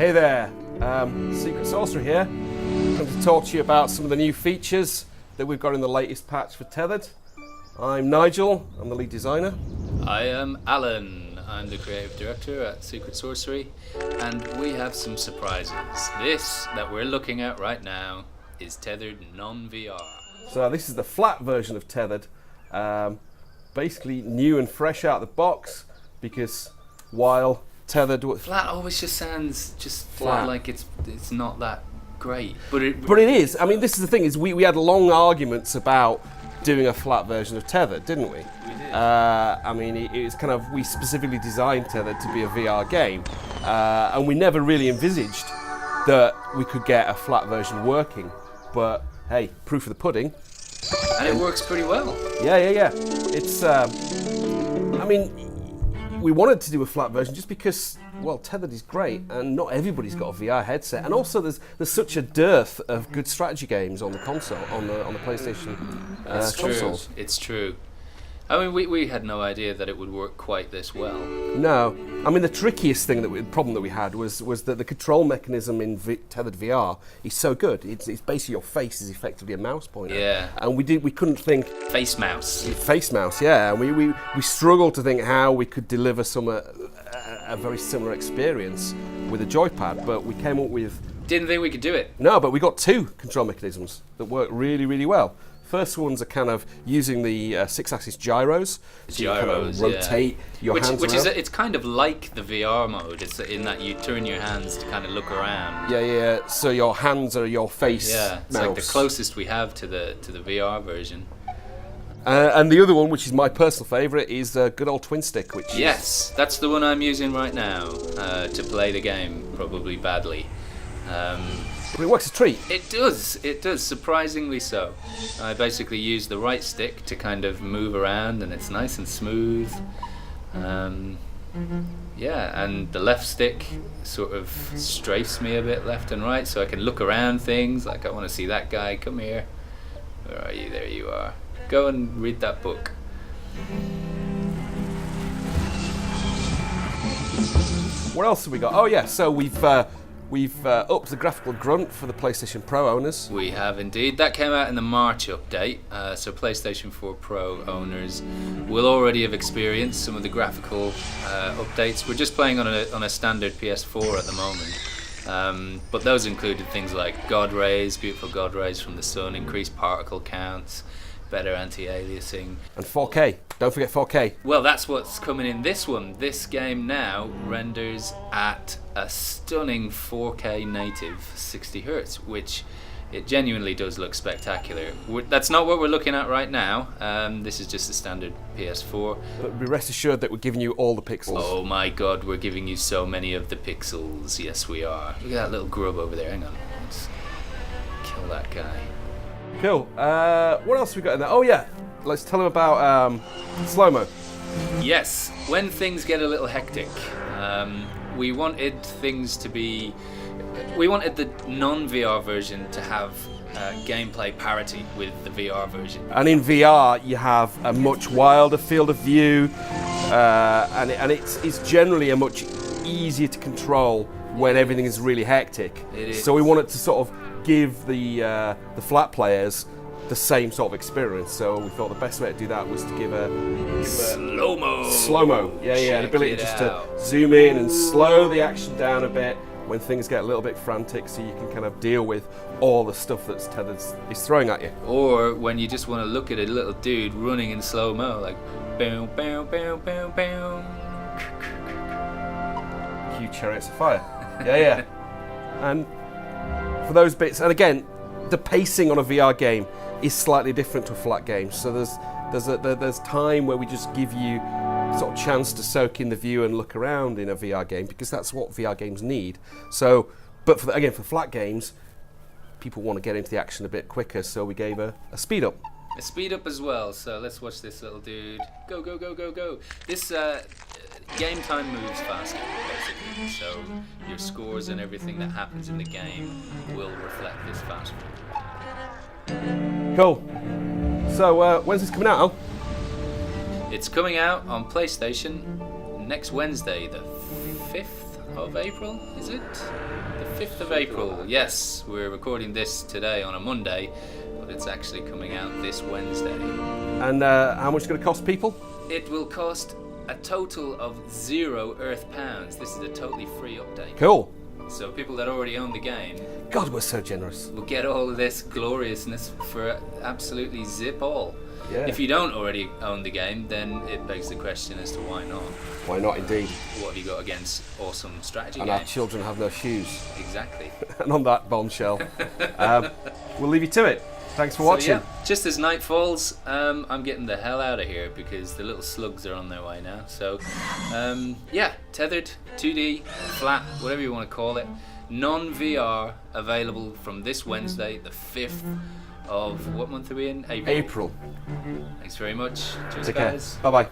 Hey there, Secret Sorcerer here. I'm going to talk to you about some of the new features that we've got in the latest patch for Tethered. I'm Nigel, I'm the lead designer. I am Alan, I'm the creative director at Secret Sorcery, and we have some surprises. This that we're looking at right now is Tethered non-VR. So this is the flat version of Tethered, basically new and fresh out of the box, because while Tethered was Flat always just sounds just Flat. like it's not that great, but it is. I mean, this is the thing, is we had long arguments about doing a flat version of Tethered, didn't we? We did. I mean, it was kind of, we specifically designed Tethered to be a VR game, and we never really envisaged that we could get a flat version working. But hey, proof of the pudding. And it works pretty well. Yeah. It's, I mean, we wanted to do a flat version just because, well, Tethered is great, and not everybody's got a VR headset, and also there's such a dearth of good strategy games on the console, on the PlayStation consoles. It's true. I mean, we had no idea that it would work quite this well. No, I mean the trickiest problem that we had was that the control mechanism in Tethered VR is so good. It's basically your face is effectively a mouse pointer. Yeah. And we couldn't think Face mouse. face mouse. Yeah. And we struggled to think how we could deliver a very similar experience with a joypad, but we came up with. Didn't think we could do it. No, but we got two control mechanisms that work really, really well. First ones are kind of using the 6-axis gyros. So you kind of rotate your hands around. It's kind of like the VR mode. It's in that you turn your hands to kind of look around. Yeah. So your hands are your face. Yeah, it's mouse. like the closest we have to the VR version. And the other one, which is my personal favourite, is good old twin stick. Yes, that's the one I'm using right now to play the game, probably badly. But it works a treat. It does, surprisingly so. I basically use the right stick to kind of move around, and it's nice and smooth. Yeah, and the left stick sort of strafes me a bit left and right, so I can look around things, like I want to see that guy, come here. Where are you? There you are. Go and read that book. What else have we got? Oh yeah, so we've upped the graphical grunt for the PlayStation Pro owners. We have indeed. That came out in the March update, so PlayStation 4 Pro owners will already have experienced some of the graphical updates. We're just playing on a standard PS4 at the moment, but those included things like God rays, beautiful God rays from the sun, increased particle counts, better anti-aliasing. And 4K. Don't forget 4K. Well, that's what's coming in this one. This game now renders at a stunning 4K native 60 Hz, which it genuinely does look spectacular. That's not what we're looking at right now. This is just a standard PS4. But be rest assured that we're giving you all the pixels. Oh my god, we're giving you so many of the pixels. Yes, we are. Look at that little grub over there. Hang on. Let's kill that guy. Cool. What else have we got in there? Oh yeah, let's tell them about slow-mo. Yes, when things get a little hectic, we wanted the non-VR version to have gameplay parity with the VR version. And in VR, you have a much wilder field of view, and it's generally a much easier to control when everything is really hectic. It is. So we wanted to sort of give the flat players the same sort of experience. So we thought the best way to do that was to give a slow-mo. Yeah, an ability just to zoom in and slow the action down a bit when things get a little bit frantic, so you can kind of deal with all the stuff that's Tethered is throwing at you. Or when you just want to look at a little dude running in slow-mo, like boom, boom, boom, boom, boom. Cue Chariots of Fire. Yeah. And for those bits, and again, the pacing on a VR game is slightly different to a flat game. So there's time where we just give you sort of chance to soak in the view and look around in a VR game, because that's what VR games need. So, but for flat games, people want to get into the action a bit quicker, so we gave a speed up. A speed up as well, so let's watch this little dude. Go, go, go, go, go. This game time moves faster, basically, so your scores and everything that happens in the game will reflect this faster. Cool. So when's this coming out, Al? It's coming out on PlayStation next Wednesday, the 5th, of April, is it? The 5th of April. Yes, we're recording this today on a Monday, but it's actually coming out this Wednesday. And how much is it going to cost people? It will cost a total of £0 Earth pounds. This is a totally free update. Cool. So people that already own the game God, we're so generous. will get all of this gloriousness for absolutely zip all. Yeah. If you don't already own the game, then it begs the question as to why not. Why not, indeed? What have you got against awesome strategy And games? our children have no shoes. Exactly. And on that bombshell, we'll leave you to it. Thanks for So, watching. yeah, just as night falls, I'm getting the hell out of here because the little slugs are on their way now. So, yeah, Tethered, 2D, flat, whatever you want to call it. Non-VR, available from this Wednesday, the 5th of, what month are we in? April. April. Thanks very much. Cheers, Take care. guys. Bye-bye.